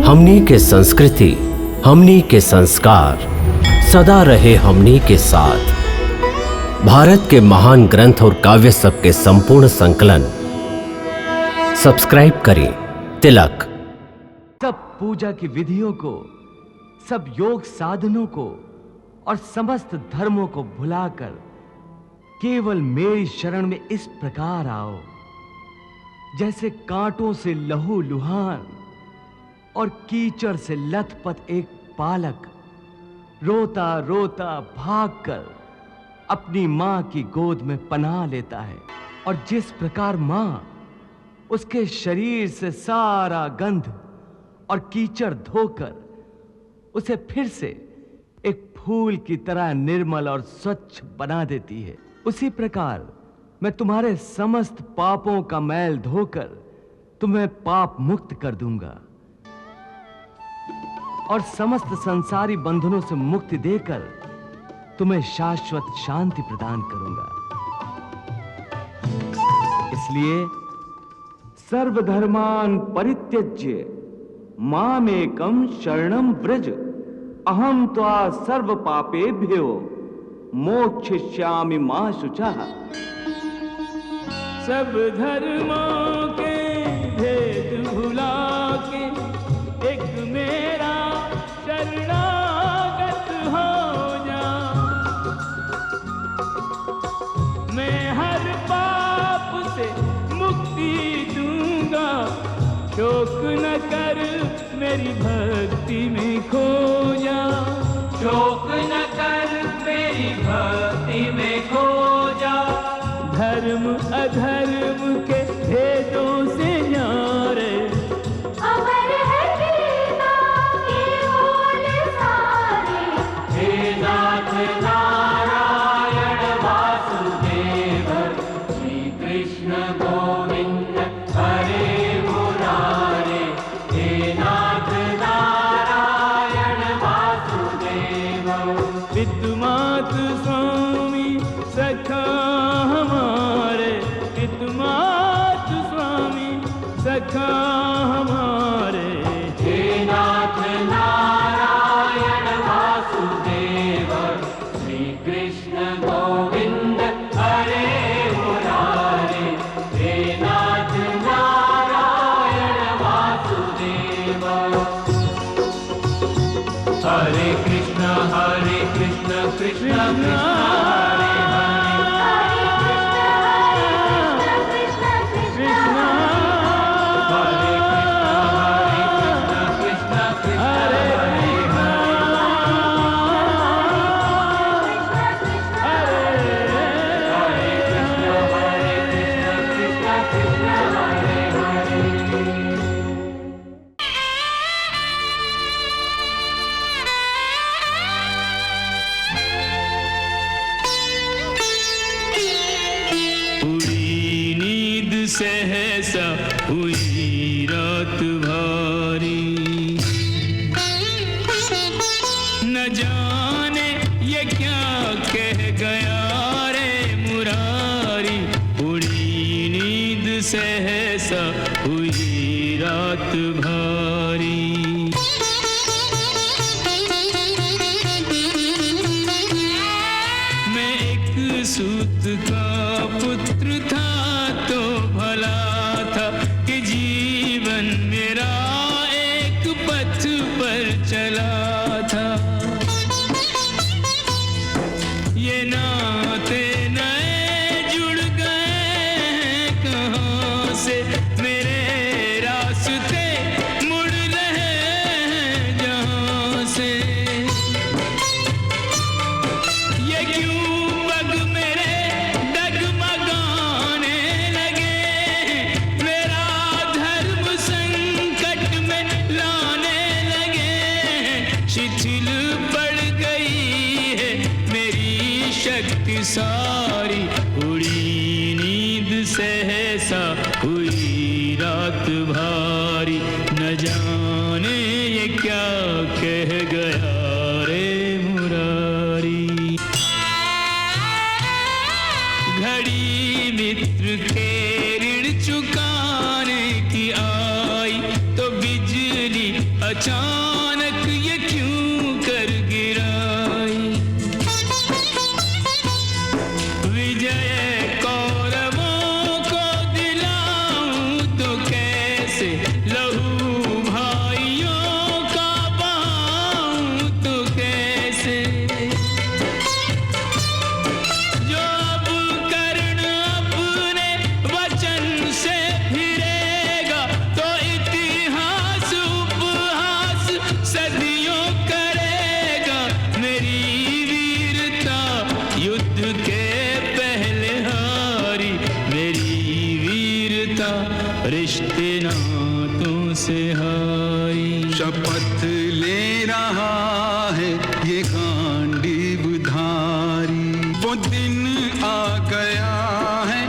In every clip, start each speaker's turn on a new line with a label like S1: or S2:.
S1: हमनी के संस्कृति, हमनी के संस्कार सदा रहे हमनी के साथ। भारत के महान ग्रंथ और काव्य सब के संपूर्ण संकलन सब्सक्राइब करें तिलक।
S2: सब पूजा की विधियों को, सब योग साधनों को और समस्त धर्मों को भुलाकर केवल मेरी शरण में इस प्रकार आओ, जैसे कांटों से लहू लुहान और कीचड़ से लथपथ एक बालक रोता रोता भागकर अपनी मां की गोद में पनाह लेता है, और जिस प्रकार मां उसके शरीर से सारा गंध और कीचड़ धोकर उसे फिर से एक फूल की तरह निर्मल और स्वच्छ बना देती है, उसी प्रकार मैं तुम्हारे समस्त पापों का मैल धोकर तुम्हें पाप मुक्त कर दूंगा और समस्त संसारी बंधनों से मुक्ति देकर तुम्हें शाश्वत शांति प्रदान करूंगा। इसलिए सर्वधर्मान् परित्यज्य मामेकं शरणं व्रज, अहं त्वा सर्व पापेभ्यो मोक्षयिष्यामि मा शुचः।
S3: सब धर्मों के भेद भुला के एक मेरा शरणागत हो जा। मैं हर पाप से मुक्ति दूंगा, शोक न कर मेरी भक्ति में खो जा। शोक न कर मेरी भक्ति में खो जा। धर्म अधर्म के भेदों से न्यारे
S4: अमर है गीता के बोल सारे।
S3: हे नाथ नारायण वासुदेव, श्री कृष्ण गोविंद हरे मुरारे। हे नाथ नारायण वासुदेव, विद्युमात स्वामी सखा हमारे। विद्युमात स्वामी सखा हमारे। हे नाथ नारायण वासुदेव, श्री कृष्ण गोविंद हरे मुरारे। हे नाथ नारायण वासुदेव। हरे कृष्ण कृष्ण कृष्ण हरे सहसा हुई रात भारी, न जाने ये क्या कह गया रे मुरारी। उड़ी नींद सहसा हुई रात भारी। मैं एक सूत का पुत्र था तो भला था कि जीवन मेरा एक पथ पर चला था। ये नाते नए जुड़ गए कहाँ से, मेरे रास्ते मुड़ रहे हैं जहाँ से। ये क्यों पग मेरे डगमगाने लगे, मेरा धर्म संकट में लाने लगे। शिथिल पड़ गई है मेरी शक्ति सारी। उड़ी नींद सहसा हुई रात भारी, न जाने ये क्या कह गया रे मुरारी। घड़ी मित्र के ऋण चुकाने की आई तो बिजली अचानक ये क्यों कर गिराई। विजय कौरवों को दिलाऊं तो कैसे, लहू भाइयों का बहाऊं तो कैसे। जो अब कर्ण अपने वचन से फिरेगा तो इतिहास उपहास सदियों करेगा। मेरी वीरता युद्ध के पहले हारी, मेरी वीरता रिश्ते नातों से हारी।
S5: शपथ ले रहा है ये गांडीवधारी, वो दिन आ गया है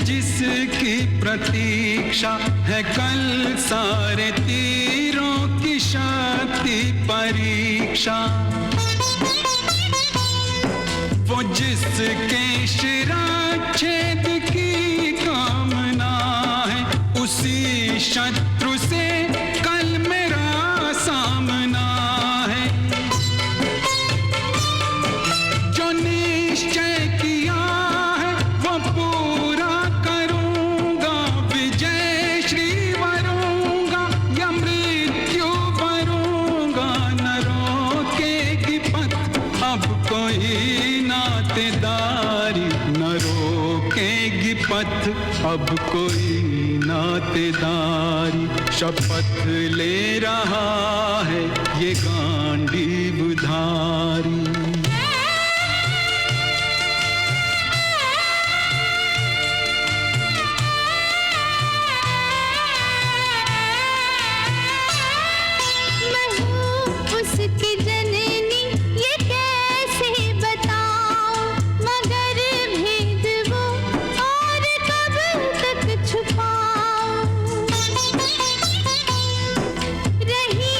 S5: जिसकी प्रतीक्षा है कल सारे तीरों की शक्ति परीक्षा। वो जिसके शिराच्छेद की कामना है उसी शत्रु से कल मेरा सामना है। जो निश्चय किया है वो पूरा करूंगा, विजय श्री वरूंगा या मृत्यु वरूंगा। न रोकेगी पथ अब कोई नातेदारी, न रोकेगी पथ अब कोई नातेदारी। शपथ ले रहा है ये गांडीवधारी।
S4: मैं हूँ उसकी जननी ये कैसे बताऊं, मगर भेद वो और कब तक छुपाऊं। रही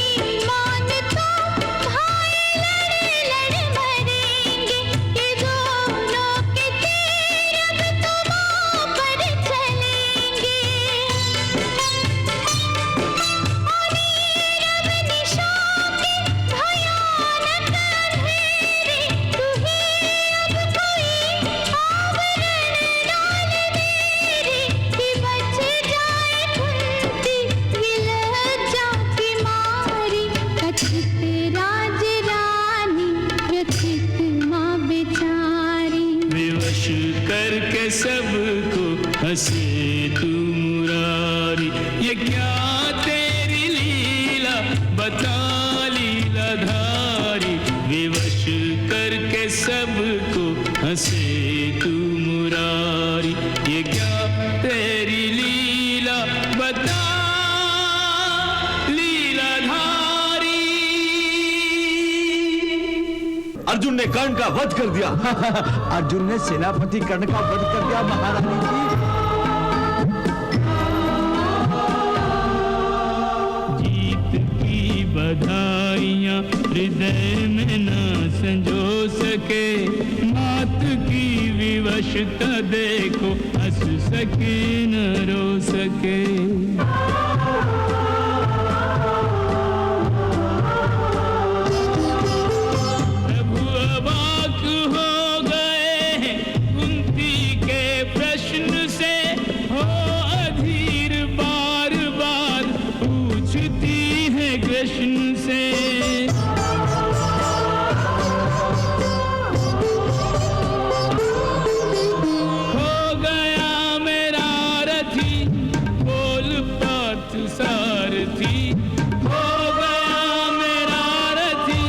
S4: मान तो भाई लड़ लड़ मरेंगे, ये दोनों के तीर अब तो मुँह पर चलेंगे। निशान के भयानक अंधेरे, तू ही अब कोई आवरण डाल मेरे, कि बच जाए कुंती ये लज्जा की मारी। कथित राज रानी व्यथित माँ बेचारी।
S3: विवश करके सबको हंसे तू मुरारी। ये क्या तेरी लीला बता लीलाधारी। विवश करके सबको हंसे तू मुरारी। ये क्या तेरी लीला बता लीलाधारी।
S2: अर्जुन ने कर्ण का वध कर दिया। अर्जुन ने सेनापति कर्ण का वध कर दिया महारानी जी।
S3: जीत की बधाइयाँ हृदय में न संजो सके। मात की विवशता देखो हंस सके न रो सके। प्रभु अवाक हो गए हैं कुंती के प्रश्न से। हो अधीर बार बार पूछती है कृष्ण से। खो गया मेरा रथी बोल पार्थ सारथी। खो गया मेरा रथी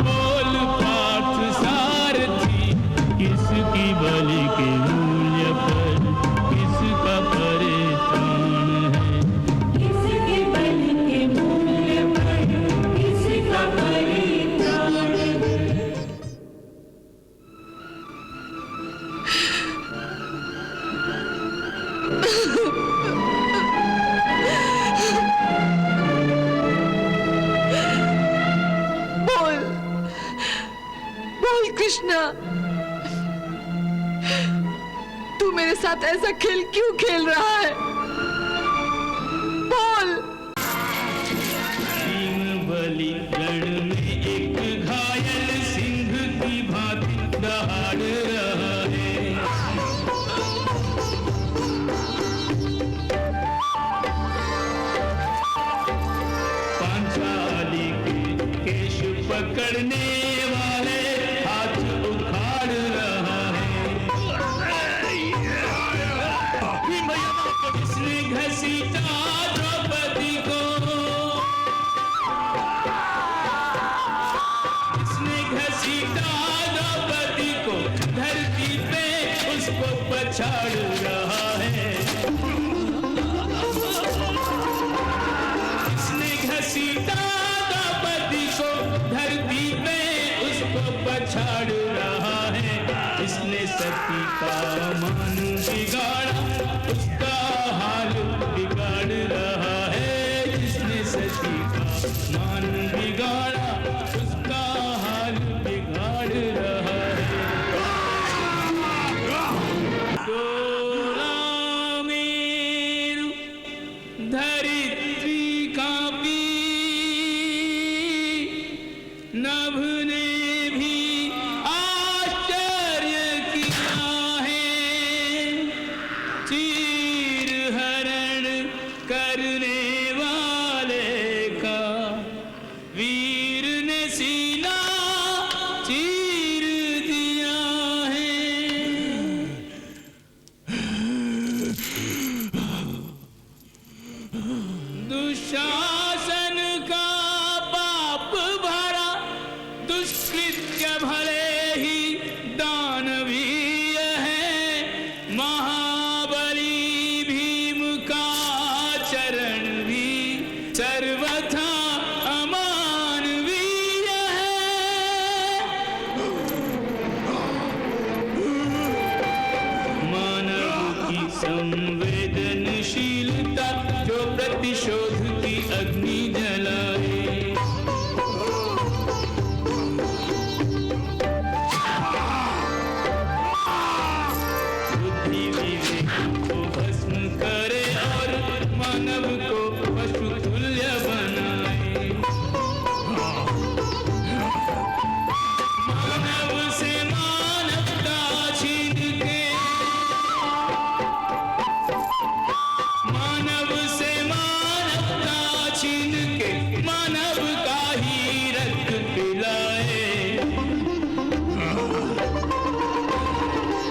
S3: बोल पार्थ सारथी। किसकी बलि के मूल्य पर किसका परित्राण है।
S4: किसके बल के मूल्य पर किसका परित्राण है।
S6: बोल बोल कृष्णा, तू मेरे साथ ऐसा खेल क्यों खेल रहा है? बोल।
S3: भीम बाहुबली रण में एक घायल सिंह की भांति दहाड़ रहा है। पांचाली के केश पकड़ने वाले हाथ उखाड़ रहा है। इसने घसीटा द्रौपदी को, इसने घसीटा द्रौपदी को, धरती पे उसको पछाड़ रहा है। इसने घसीटा द्रौपदी को, धरती पे उसको पछाड़ रहा है। इसने सती का मान बिगाड़ा, उसका हाल बिगाड़ रहा है। जिसने सती का मान बिगाड़ा, उसका हाल बिगाड़ रहा है। डोला मेरु धरित्री कांपी, नभ ने भी आश्चर्य किया है। चीर हरण करने वाले का वीर ने सीना चीर दिया है। दुशासन का पाप भरा दुष्कृत्य भले ही दानवीय है। महाबली भीम का चरण भी सर्वथा अमानवीय है। मानव की संवेदनशीलता जो प्रतिशोध की अग्नि जलाए। बुद्धि विवेक को भस्म करे और मानव को पशु तुल्य बनाए। मानव से मानवता छीन के, मानव से मानवता छीन के, मानव का ही रक्त पिलाए।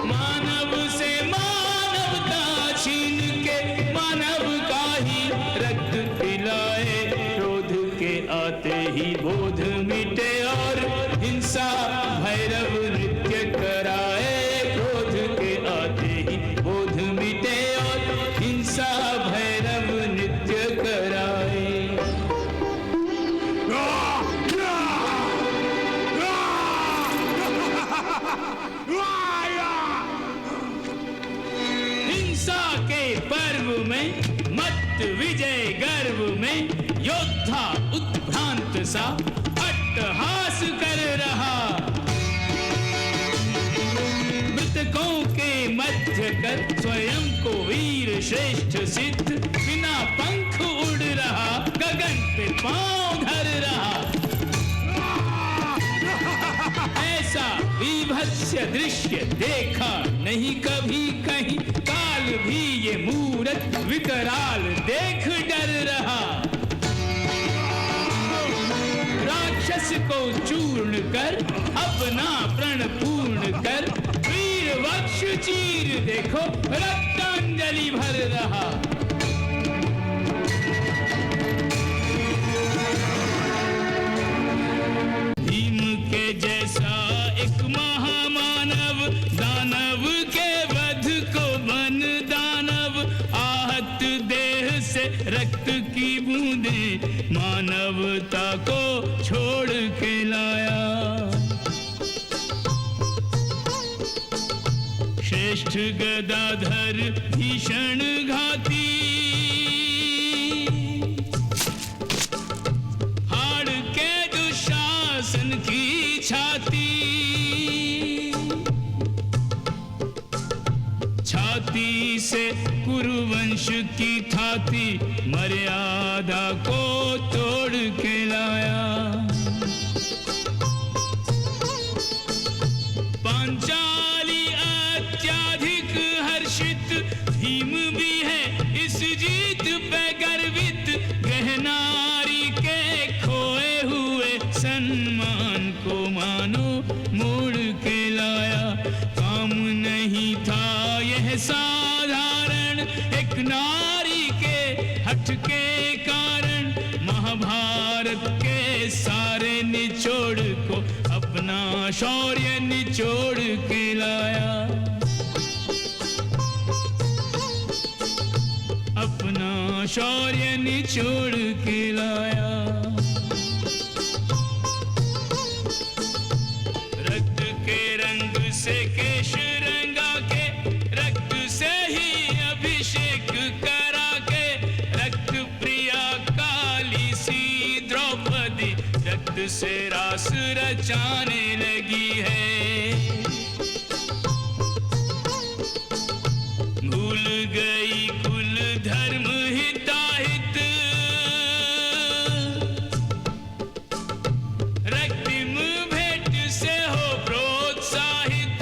S3: मानव से मानवता छीन के, मानव का ही रक्त पिलाए। क्रोध के आते ही बोध मिटे और हिंसा भैरव नृत्य कराए। क्रोध के आते ही बोध मिटे और हिंसा भैरव नृत्य कराए। हिंसा के पर्व में मत विजय गर्व में योद्धा उत्भ्रांत सा अट्टहास कर रहा। मृतकों के मध्य कर स्वयं को वीर श्रेष्ठ सिद्ध, बिना पंख उड़ रहा, गगन पे पांव धर रहा। ऐसा विभत्स्य दृश्य देखा नहीं कभी कहीं। काल भी ये मूरत विकराल देख डर रहा। राक्षस को चूर्ण कर, अपना प्रण पूर्ण कर, वीर वक्ष चीर देखो, रक्तांजलि भर रहा। भीम के जैसा एक महामानव, दानव के वध को बन दानव, आहत देह से रक्त की बूंदे मानवता को छोड़ के लाया। श्रेष्ठ गदाधर भीषण घाती, हाड़ के दुशासन की छाती, छाती से कुरुवंश की थाती मर्यादा को तोड़ के लाया। भारत के सारे निचोड़ को अपना शौर्य निचोड़ के लाया, अपना शौर्य निचोड़ के लाया। रक्त के रंग से केश रंगा के, रक्त से ही अभिषेक करा के, रक्त प्रिया काली सी द्रौपदी रक्त से रास रचाने लगी है। भूल गई कुल धर्म हिताहित, रक्तिम भेंट से हो प्रोत्साहित।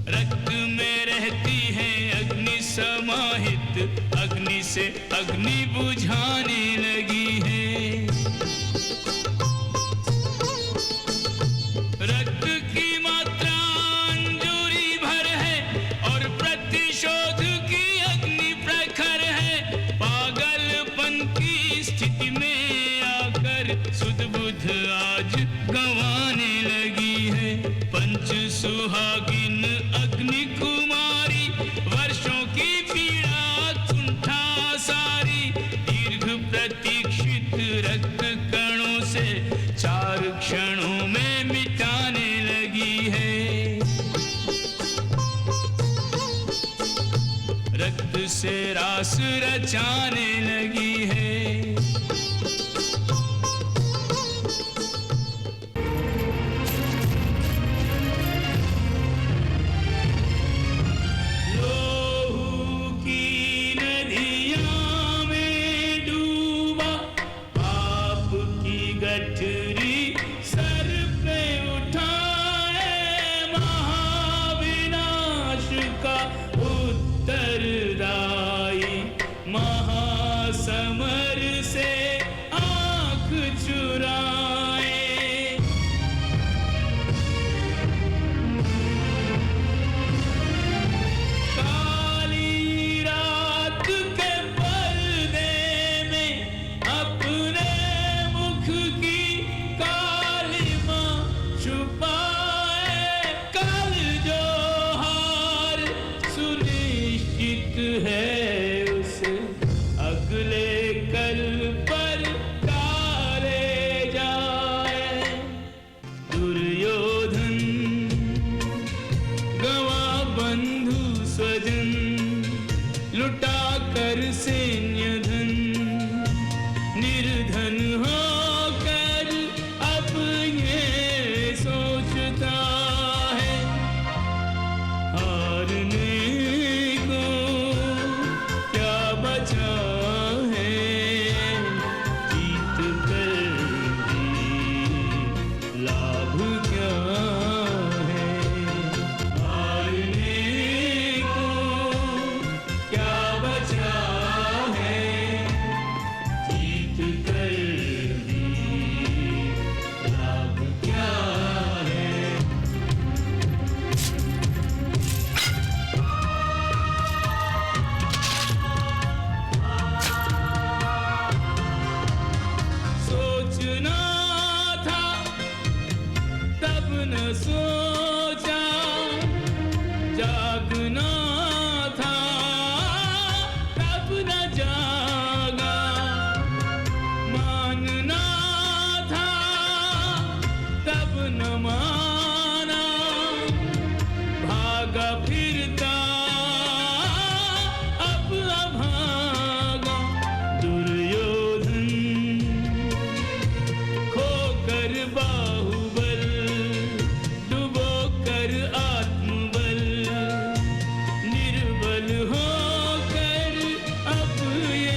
S3: रक्त में रहती है अग्नि समाहित, अग्नि से अग्नि बुझाने लगी है। रक्त की मात्रा अंजूरी भर है और प्रतिशोध की अग्नि प्रखर है। पागलपन की स्थिति में आकर सुध बुध आज गंवाने लगी है। पंच सुहागिन अग्नि कुमारी वर्षों की पीड़ा कुंठा सारी, दीर्घ प्रतीक्षित रक्त कणों से 4 क्षणों में मिटाने लगी है। रक्त से रास रचाने लगी है। लोहू की नदियाँ में डूबा, पाप की गठरी सर पे उठाए, महाविनाश का उत्तरदायी महासमर से आंख चुराए। काली रात के पर्दे में अपने मुख की कालिमा छुपाए। कल जो हार सुनिश्चित है उसे अगले कल पर टाले जाए। दुर्योधन गवा बंधु स्वजन, लुटा कर सैन्य धन, निर्धन होकर अब ये सोचता है हारने को क्या बचा है, जीत कर भी लाभ क्या है। हारने को क्या बचा है, जीत कर भी लाभ क्या है। सोचना था तब न सोचा, जागना था तब न जागा, मानना था तब न माना, भागा फिरता अब अभागा। दुर्योधन खोकर बाहुबल, डुबो कर आत्मबल, निर्बल होकर अब ये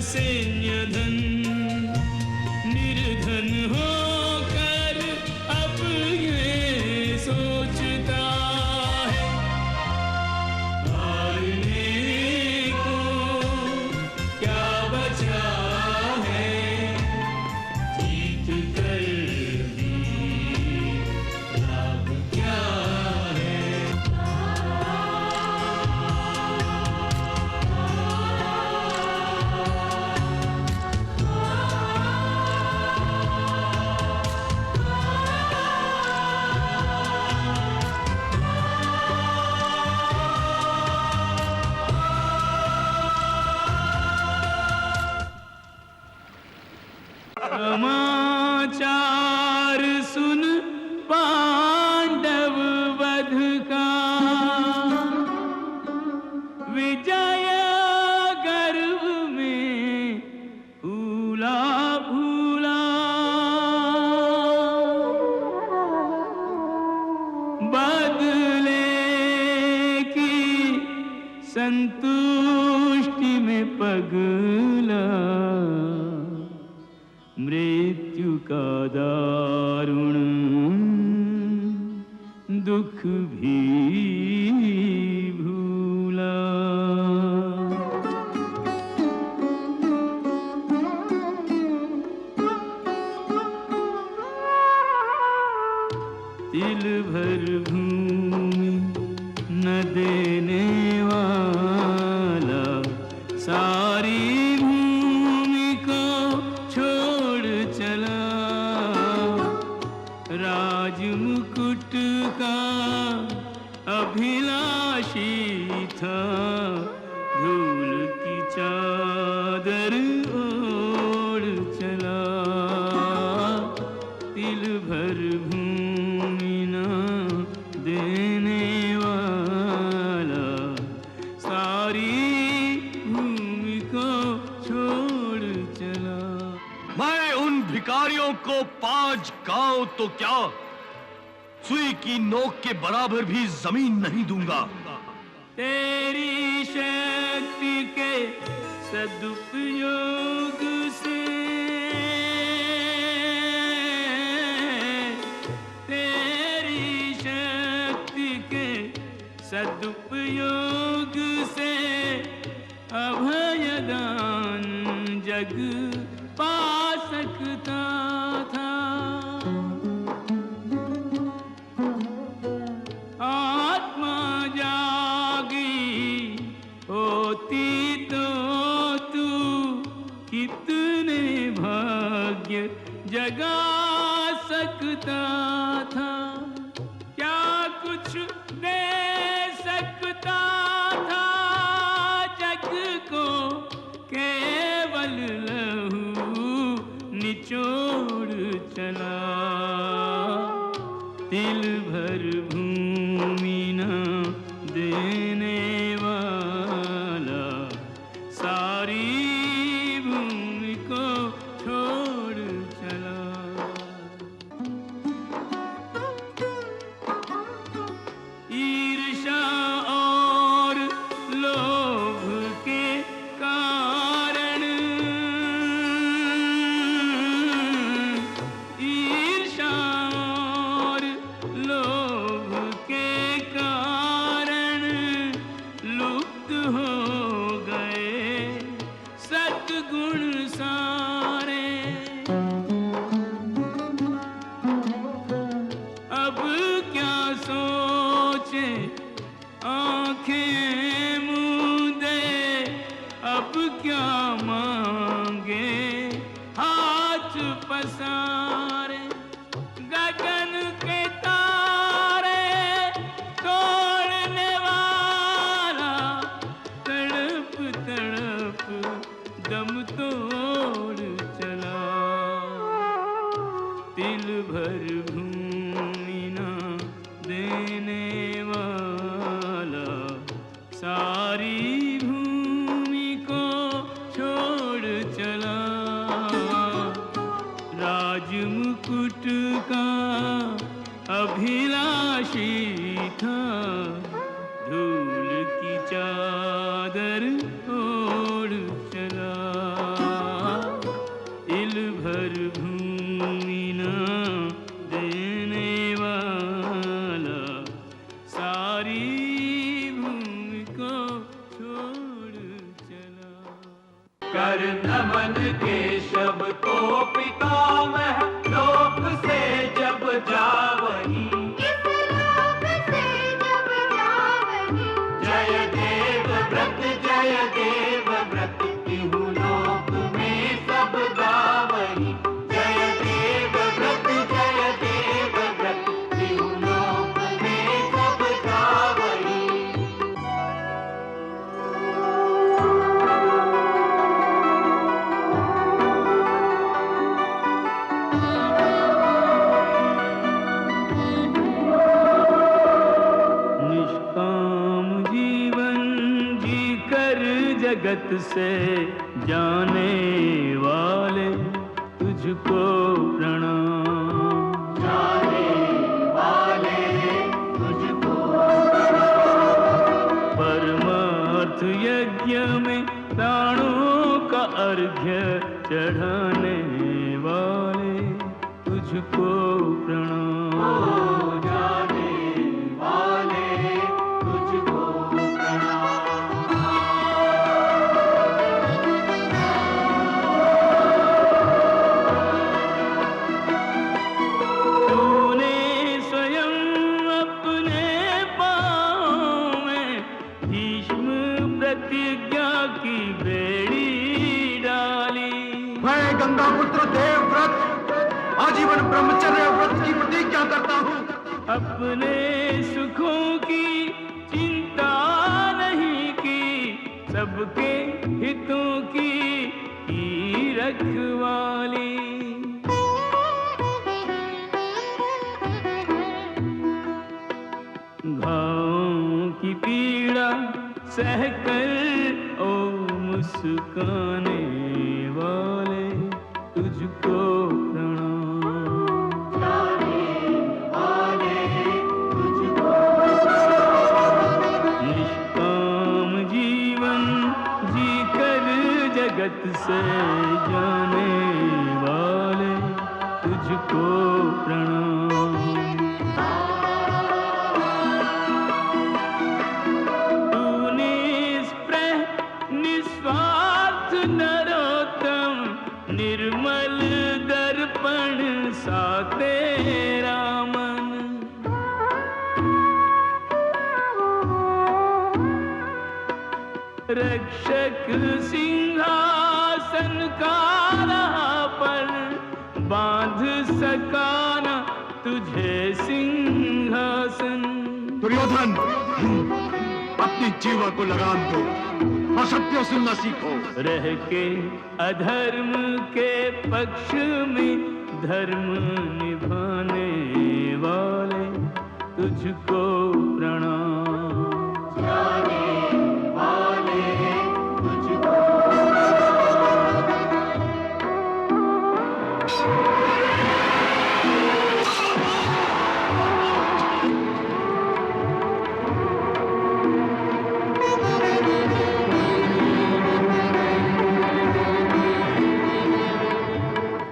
S3: सैन्य धन निर्धन होकर अब ये सोचता है हारने को क्या बचा है, जीत कर भी लाभ क्या है। समाचार सुन पांडव वध का, विजय गर्व में फूला फूला, बदले की संतुष्टि में पगला, मृत्यु का दारुण दुख भी भूला। तिल भर भूमि न देने वाला, सारी भूमि को छोड़ चला, राज मुकुट का अभिलाषी था, धूल की चादर ओढ़ चला, तिल भर भूमि न देने वाला, सारी भूमि को छोड़ चला।
S2: मैं उन भिखारियों को 5 गांव तो क्या, सुई की नोक के बराबर भी जमीन नहीं दूंगा।
S3: तेरी शक्ति के सदुपयोग से, तेरी शक्ति के सदुपयोग से अभयदान जग पा सकता था। आत्मा जागी होती तो तू कितने भाग्य जगा सकता था, क्या कुछ दे सकता था जग को, केवल लहू निचोड़ चला, तिल भर भूमि न देने वाला, सारी भूमि को छोड़ चला। ईर्ष्या और लोभ के कारण, ईर्ष्या और लोभ के कारण लुप्त हो गए सद्गुण सारे। अब क्या सोचे आंखें मूंदे, अब क्या मांगे हाथ पसारे, गगन के तारे तोड़ने वाला, तड़प तड़प दम तोड़ चला, तिल भर भूमि न देने वाला, सारी भूमि को छोड़ चला, राज मुकुट का अभिलाषी था, धूल की चादर ओढ़ चला।
S7: कर नमन केशव को पितामह लोक से जब जावही,
S4: इस लोक से जब जावही,
S7: जय देव व्रत तिहु लोक में सब गावही, जय देव व्रत तिहु लोक में सब गावही।
S3: निष्काम जीवन जी कर जगत से जाने वाले तुझको प्रणाम,
S7: जाने वाले तुझको
S3: परमार्थ यज्ञ में प्राणों का अर्घ्य चढ़ाने वाले तुझको प्रणाम,
S7: जाने वाले तुझको प्रणाम।
S3: तूने स्वयं अपने पाँव में भीष्म प्रतिज्ञा की बेड़ी डाली,
S5: मैं गंगापुत्र देवव्रत आजीवन ब्रह्मचर्य व्रत की प्रतिज्ञा करता हूँ।
S3: अपने सुखों की चिंता नहीं की, सबके हितों की रखवाली। घावों की पीड़ा सहकर ओ मुस्काने वाले तुझको प्रणाम, निष्काम जीवन जी कर जगत से जाने वाले तुझको प्रणाम। तू निष्प्रह निस्वार्थ नरोत्तम, निर्मल दर्पण सा तेरा मन, रक्षक सिंहासन का रहा पर बांध सका न तुझे सिंहासन।
S5: दुर्योधन, अपनी जीवा को लगाम दो और सत्य सुनना सीखो।
S3: रह के अधर्म के पक्ष में धर्म निभाने वाले तुझको प्रणाम,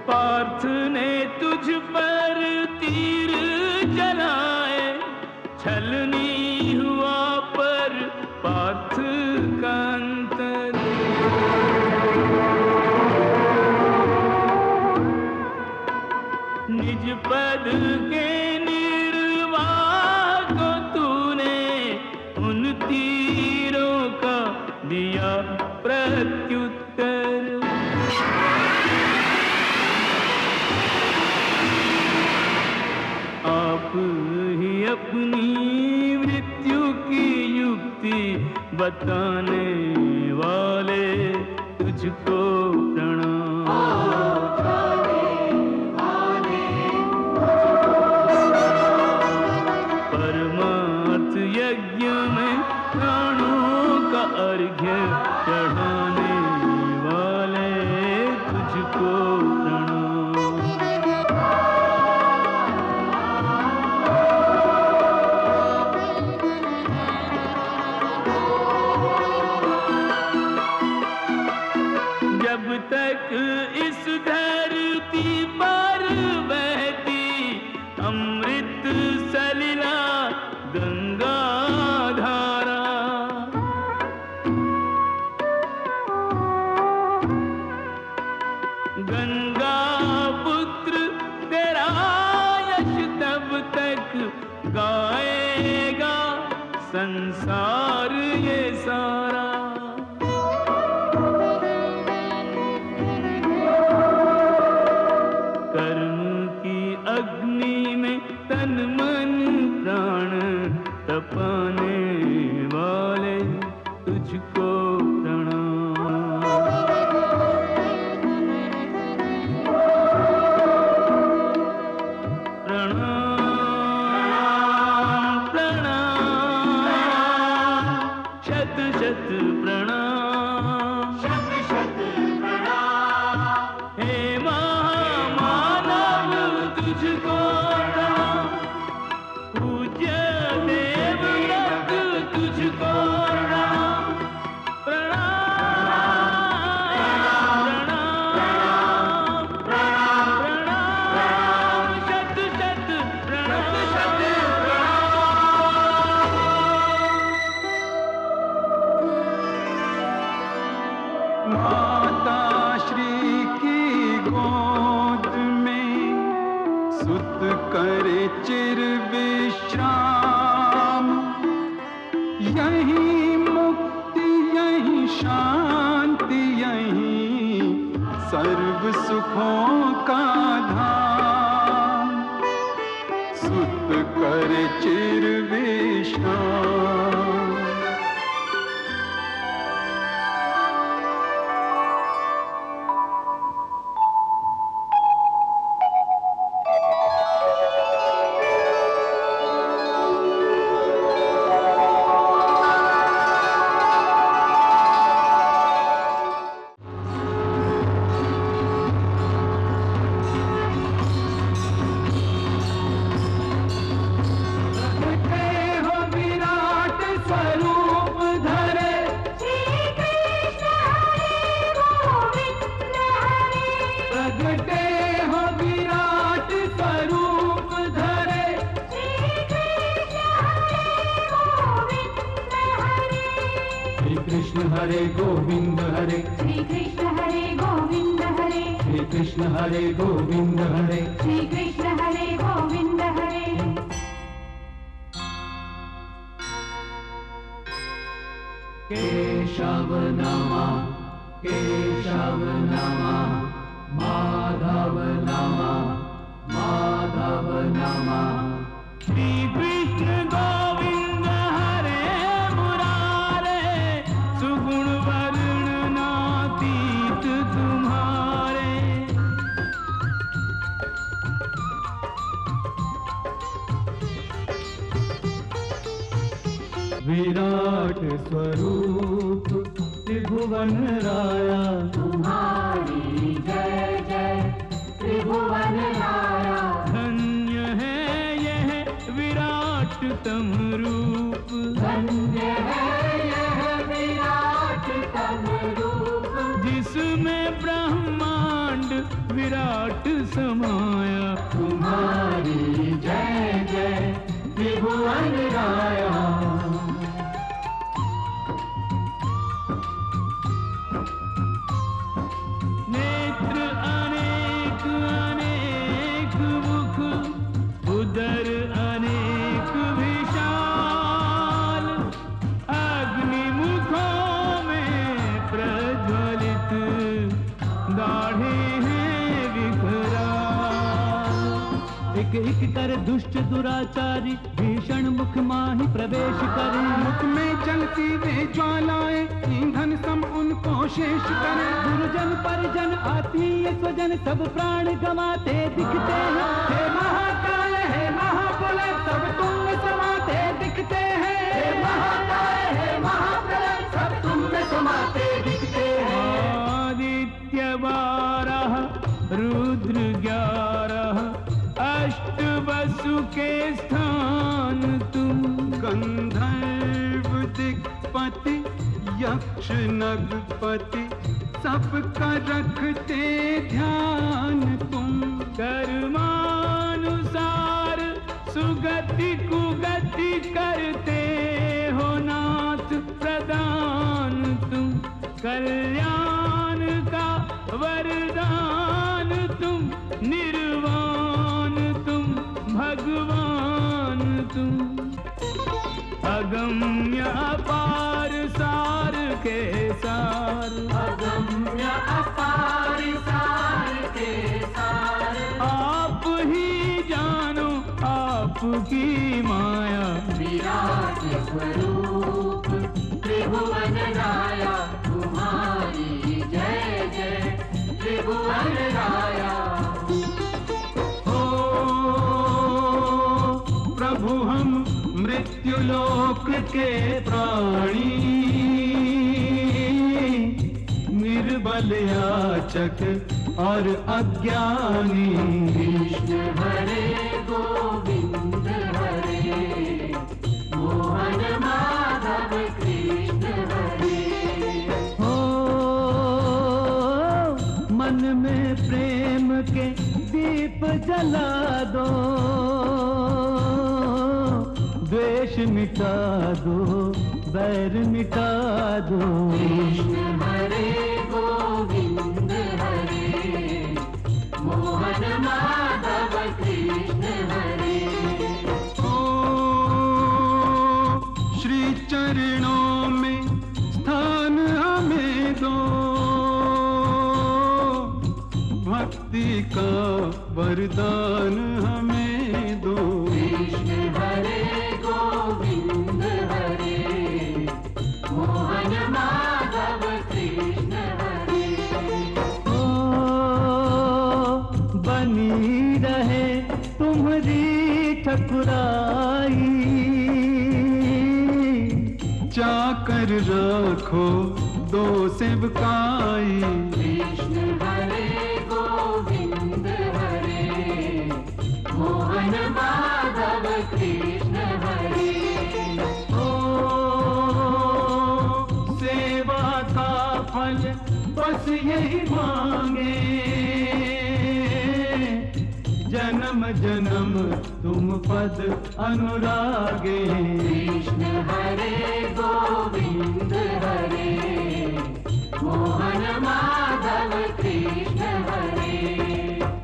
S3: पार्थ ने तुझ पर तीर जलाए, छलनी हुआ पर पार्थ का अंतर, निज पद के निर्वाह को तूने उन तीरों का दिया प्रत्युत्तर। आप ही अपनी मृत्यु की युक्ति बताने वाले तुझको प्रणाम, परमार्थ यज्ञ में प्राणों का अर्घ्य चढ़ाने वाले तुझको प्रणाम। जब तक इस धरती पर बहती अमृत सलिला गंगा धारा, गंगा पुत्र तेरा यश तब तक गाएगा संसार ये सारा। कर्म की अग्नि में तन मन प्राण तपाने वाले तुझको प्रणाम। प्रणाम प्रणाम शत शत प्रणाम
S7: शत शत प्रणाम।
S3: हे महामानव तुझको प्रणाम। पूज्य देवव्रत तुझको प्रणाम। प्रणाम प्रणाम प्रणाम शत शत प्रणाम।
S8: माता श्री की गोद में सुत करे चिर विश्राम। यही मुक्ति यही शांति यही सर्व सुखों का धाम। सुत करे चिर विश्राम।
S4: हरे गोविंद हरे श्री कृष्ण हरे गोविंद हरे श्री कृष्ण हरे गोविंद हरे श्री कृष्ण हरे गोविंद हरे।
S8: केशव नमः माधव नमः माधव नमः।
S3: श्री कृष्ण गोविंद हरे मुरारे सुगुण वर्ण नातीत तुम्हारे।
S8: विराट स्वरूप त्रिभुवन राया
S4: तुम्हारी जय जय त्रिभुवन राया।
S3: धन्य है यह विराट तम रूप।
S4: धन्य है यह विराट तम रूप।
S3: जिसमें ब्रह्मांड विराट समाया।
S8: तुम्हारी जय जय त्रिभुवन राया।
S3: नेत्र अनेक अनेक मुख उदर अनेक विशाल। अग्नि मुखों में प्रज्वलित दाढ़े हैं विकराल। एक एक कर दुष्ट दुराचारी भीषण मुख माहि प्रवेश करे।
S8: मुख में जलती वे ज्वालाएं ईंधन सम उनको शेष करें।
S3: गुरुजन परिजन आत्मीय स्वजन सब प्राण गंवाते दिखते हैं।
S8: हे महाकाय हे महाप्रलय सब तुम में समाते दिखते हैं। हे महाकाय हे महाप्रलय सब तुम में समाते दिखते हैं।
S3: आदित्य 12 रुद्र 11 अष्ट वसु के स्थान तुम।
S8: गंधर्व दिक्पति यक्ष नगपति सबका रखते ध्यान तुम।
S3: कर्मानुसार सुगति कुगति करते हो नाथ प्रदान तुम। कल्याण का वरदान भगवान तुम, अगम्य अपार सार के सार,
S8: अगम्य अपार सार के सार,
S3: आप ही जानो आपकी माया,
S8: विराट स्वरूप त्रिभुवन राया, तुम्हारी जय जय त्रिभुवन राया।
S3: प्रभु हम मृत्युलोक के प्राणी, निर्बल याचक और अज्ञानी,
S8: कृष्ण हरे गोविंद हरे, मोहन माधव कृष्ण हरे।
S3: हो मन में प्रेम के दीप जला दो, द्वेष मिटा दो, बैर मिटा दो।
S8: कृष्ण हरे गोविंद हरे, मोहन माधव कृष्ण हरे।
S3: ओ श्री चरणों में स्थान हमें दो, भक्ति का वरदान हमें दो।
S8: कृष्ण हरे गोविंद हरे, मोहन माधव कृष्ण हरे।
S3: ओ बनी रहे तुम्हारी ठकुराई, चाकर रखो दो सेवकाई।
S8: कृष्ण हरे गोविंद हरे, मोहन माधव कृष्ण हरे।
S3: ओ सेवा का फल बस यही मांगे, जन्म जन्म तुम पद अनुरागे।
S8: कृष्ण हरे गोविंद हरे, मोहन माधव कृष्ण हरे।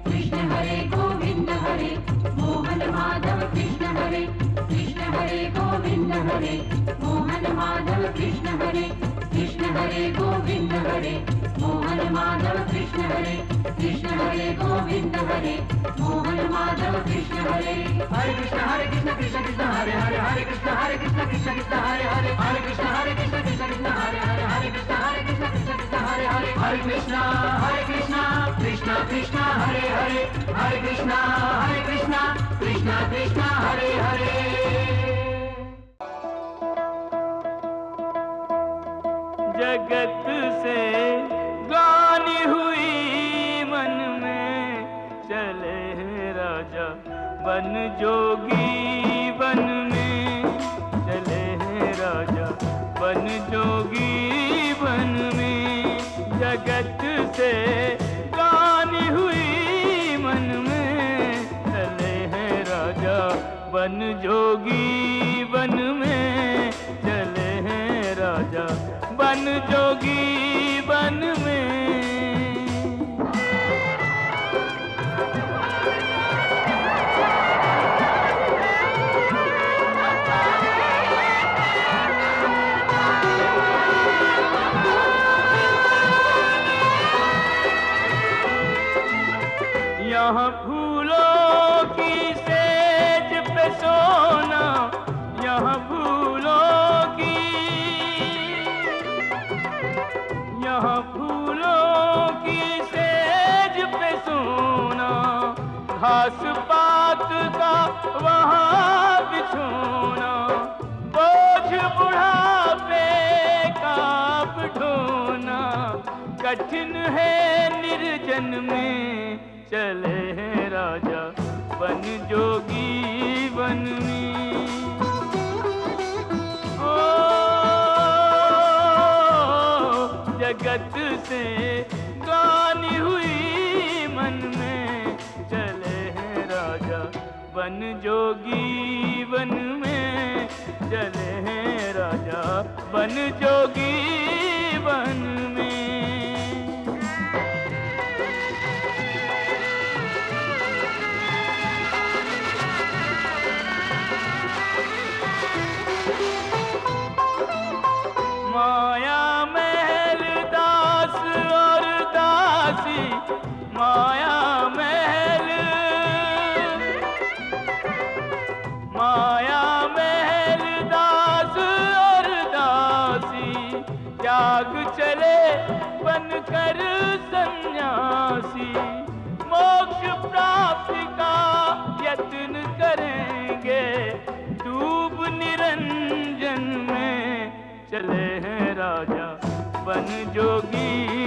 S8: कृष्ण हरे गोविंद हरे, मोहन माधव कृष्ण हरे। कृष्ण हरे गोविंद हरे, मोहन माधव कृष्ण हरे। कृष्ण हरे गोविंद हरे, मोहन माधव कृष्ण हरे। कृष्ण हरे गोविंद हरे, मोहन माधव कृष्ण हरे। हरे कृष्ण कृष्ण कृष्ण हरे हरे, हरे कृष्ण कृष्ण कृष्ण हरे हरे, हरे कृष्ण कृष्ण कृष्ण हरे हरे, हरे कृष्ण कृष्ण कृष्ण हरे हरे। हरे कृष्ण कृष्ण कृष्ण हरे हरे, हरे कृष्ण कृष्ण कृष्ण हरे हरे।
S3: जगत से गानी हुई मन में, चले हैं राजा बन जोगी बन में, चले हैं राजा बन जोगी बन में। जगत से गानी हुई मन में, चले हैं राजा बन जोगी बन में, चले हैं राजा बन जोगी बन में। यहाँ फूलों की सेज पे सोना, यहाँ फूलों की, यहाँ फूलों की सेज पे सोना, घास पात का वहाँ बिछोना, बोझ बुढ़ापे का ढोना, कठिन है निर्जन में, चले हैं राजा बन जोगी बन में। ओ जगत से गानी हुई मन में, चले हैं राजा बन जोगी बन में, चले हैं राजा बन जोगी बन में। माया महल दास और दासी, माया महल, माया महल दास और दासी, त्याग चले बनकर सन्यासी, मोक्ष प्राप्ति का यत्न करेंगे, डूब निरंजन में चले हैं राजा बन जोगी।